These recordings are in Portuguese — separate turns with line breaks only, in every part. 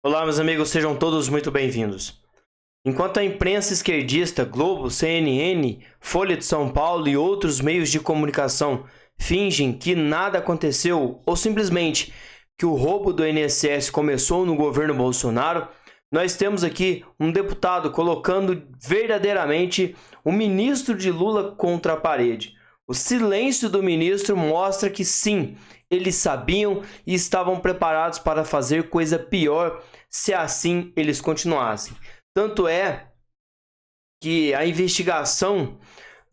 Olá, meus amigos, sejam todos muito bem-vindos. Enquanto a imprensa esquerdista, Globo, CNN, Folha de São Paulo e outros meios de comunicação fingem que nada aconteceu ou simplesmente que o roubo do INSS começou no governo Bolsonaro, nós temos aqui um deputado colocando verdadeiramente o ministro de Lula contra a parede. O silêncio do ministro mostra que sim, eles sabiam e estavam preparados para fazer coisa pior se assim eles continuassem. Tanto é que a investigação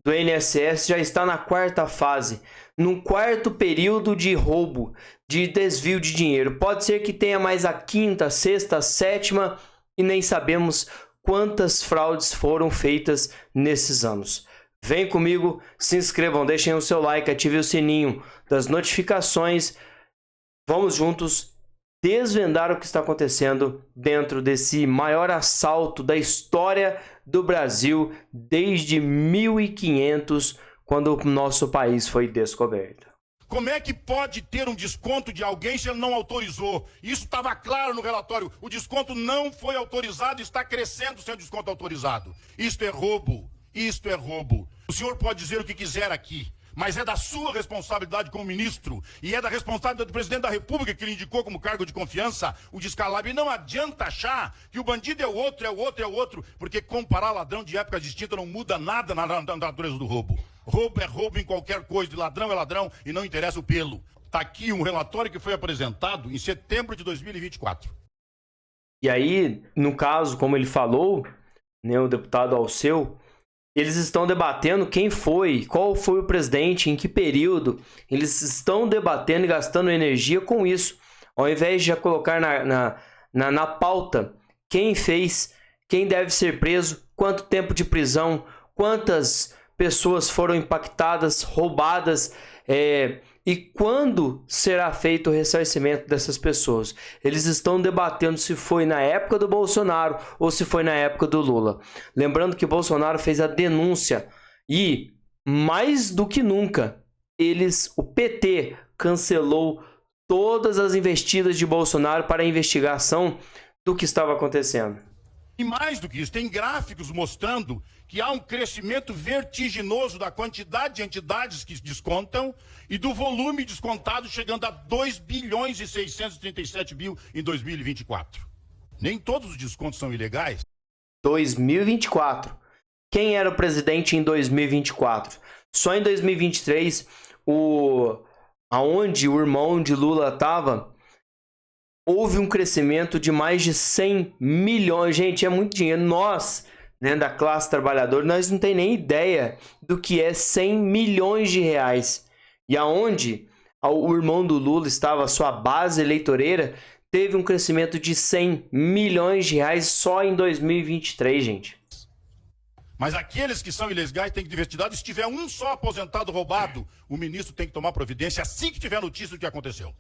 do INSS já está na quarta fase, no quarto período de roubo, de desvio de dinheiro. Pode ser que tenha mais a quinta, sexta, sétima e nem sabemos quantas fraudes foram feitas nesses anos. Vem comigo, se inscrevam, deixem o seu like, ativem o sininho das notificações. Vamos juntos desvendar o que está acontecendo dentro desse maior assalto da história do Brasil desde 1500, quando o nosso país foi descoberto.
Como é que pode ter um desconto de alguém se ele não autorizou? Isso estava claro no relatório. O desconto não foi autorizado e está crescendo sem o desconto autorizado. Isto é roubo. Isto é roubo. O senhor pode dizer o que quiser aqui, mas é da sua responsabilidade como ministro e é da responsabilidade do presidente da República que lhe indicou como cargo de confiança o descalabro. E não adianta achar que o bandido é o outro, porque comparar ladrão de época distinta não muda nada na natureza do roubo. Roubo é roubo em qualquer coisa, ladrão é ladrão e não interessa o pelo. Está aqui um relatório que foi apresentado em setembro de 2024.
E aí, no caso, como ele falou, né, o deputado Alceu, eles estão debatendo quem foi, qual foi o presidente, em que período. Eles estão debatendo e gastando energia com isso, ao invés de já colocar na pauta quem fez, quem deve ser preso, quanto tempo de prisão, quantas pessoas foram impactadas, roubadas, e quando será feito o ressarcimento dessas pessoas. Eles estão debatendo se foi na época do Bolsonaro ou se foi na época do Lula. Lembrando que Bolsonaro fez a denúncia e, mais do que nunca, o PT cancelou todas as investidas de Bolsonaro para a investigação do que estava acontecendo.
E mais do que isso, tem gráficos mostrando que há um crescimento vertiginoso da quantidade de entidades que descontam e do volume descontado chegando a 2 bilhões e 637 mil em 2024. Nem todos os descontos são ilegais.
2024. Quem era o presidente em 2024? Só em 2023, aonde o irmão de Lula estava, houve um crescimento de mais de 100 milhões. Gente, é muito dinheiro. Nós, né, da classe trabalhadora, nós não tem nem ideia do que é 100 milhões de reais. E aonde o irmão do Lula estava, a sua base eleitoreira, teve um crescimento de 100 milhões de reais só em 2023, gente.
Mas aqueles que são ilegais têm que ter investigado. Se tiver um só aposentado roubado, o ministro tem que tomar providência assim que tiver notícia do que aconteceu.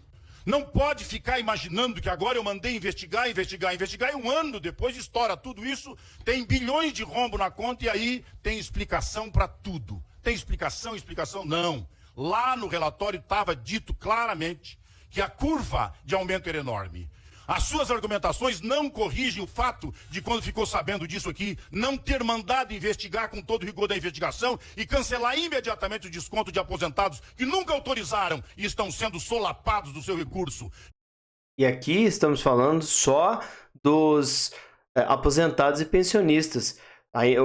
Não pode ficar imaginando que agora eu mandei investigar, e um ano depois estoura tudo isso, tem bilhões de rombo na conta e aí tem explicação para tudo. Tem explicação? Não. Lá no relatório estava dito claramente que a curva de aumento era enorme. As suas argumentações não corrigem o fato de, quando ficou sabendo disso aqui, não ter mandado investigar com todo o rigor da investigação e cancelar imediatamente o desconto de aposentados que nunca autorizaram e estão sendo solapados do seu recurso.
E aqui estamos falando só dos aposentados e pensionistas. Aí,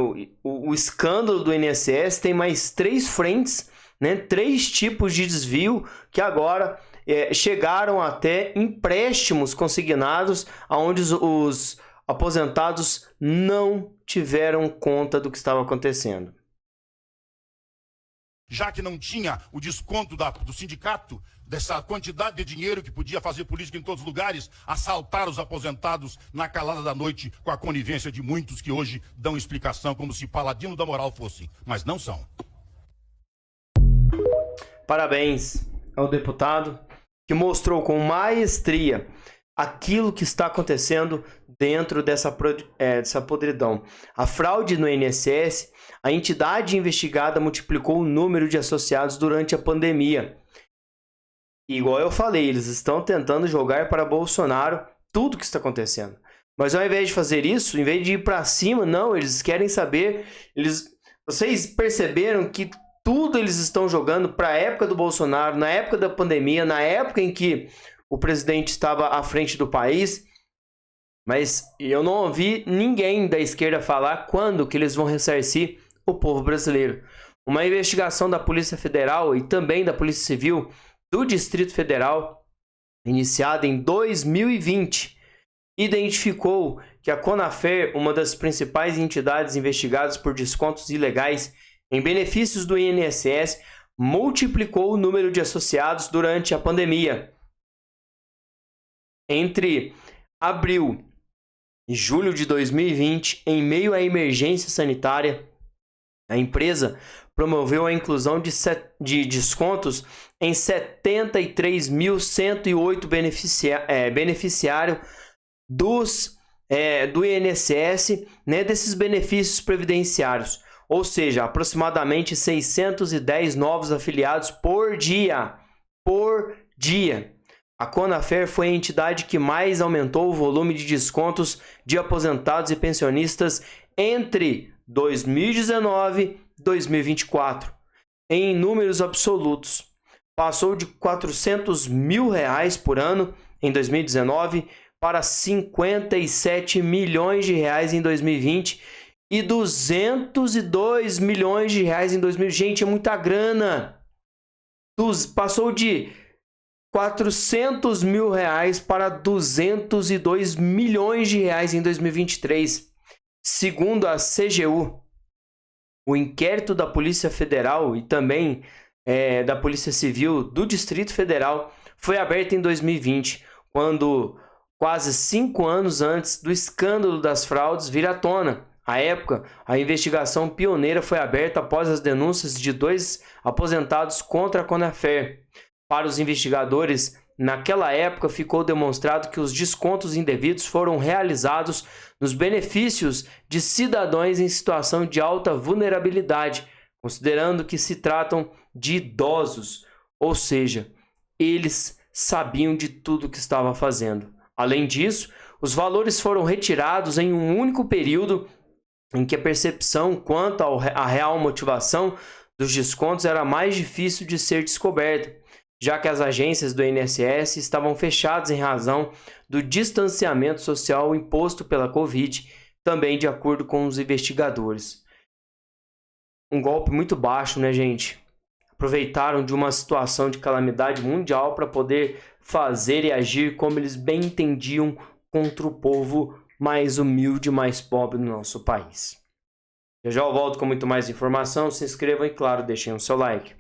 o escândalo do INSS tem mais 3 frentes, né, 3 tipos de desvio que agora chegaram até empréstimos consignados, onde os aposentados não tiveram conta do que estava acontecendo.
Já que não tinha o desconto do sindicato, dessa quantidade de dinheiro que podia fazer política em todos os lugares, assaltar os aposentados na calada da noite com a conivência de muitos que hoje dão explicação como se paladino da moral fossem, mas não são.
Parabéns ao deputado que mostrou com maestria aquilo que está acontecendo dentro dessa podridão. A fraude no INSS, a entidade investigada multiplicou o número de associados durante a pandemia. E, igual eu falei, eles estão tentando jogar para Bolsonaro tudo que está acontecendo. Mas ao invés de fazer isso, em vez de ir para cima, não, eles querem saber. Vocês perceberam que tudo eles estão jogando para a época do Bolsonaro, na época da pandemia, na época em que o presidente estava à frente do país. Mas eu não ouvi ninguém da esquerda falar quando que eles vão ressarcir o povo brasileiro. Uma investigação da Polícia Federal e também da Polícia Civil do Distrito Federal, iniciada em 2020, identificou que a Conafer, uma das principais entidades investigadas por descontos ilegais em benefícios do INSS, multiplicou o número de associados durante a pandemia. Entre abril e julho de 2020, em meio à emergência sanitária, a empresa promoveu a inclusão de descontos em 73.108 beneficiários do INSS, né, desses benefícios previdenciários. Ou seja, aproximadamente 610 novos afiliados por dia. A Conafer foi a entidade que mais aumentou o volume de descontos de aposentados e pensionistas entre 2019 e 2024. Em números absolutos, passou de R$400 mil por ano em 2019 para R$57 milhões em 2020 e R$202 milhões em 2020. Gente, é muita grana. Passou de R$400 mil para R$202 milhões em 2023. Segundo a CGU, o inquérito da Polícia Federal e também da Polícia Civil do Distrito Federal foi aberto em 2020, quando quase 5 anos antes do escândalo das fraudes vir à tona. À época, a investigação pioneira foi aberta após as denúncias de 2 aposentados contra a Conafer. Para os investigadores, naquela época ficou demonstrado que os descontos indevidos foram realizados nos benefícios de cidadãos em situação de alta vulnerabilidade, considerando que se tratam de idosos, ou seja, eles sabiam de tudo que estava fazendo. Além disso, os valores foram retirados em um único período em que a percepção quanto à real motivação dos descontos era mais difícil de ser descoberta, já que as agências do INSS estavam fechadas em razão do distanciamento social imposto pela Covid, também de acordo com os investigadores. Um golpe muito baixo, né, gente? Aproveitaram de uma situação de calamidade mundial para poder fazer e agir como eles bem entendiam contra o povo mais humilde, mais pobre do nosso país. Eu já volto com muito mais informação. Se inscrevam e, claro, deixem o seu like.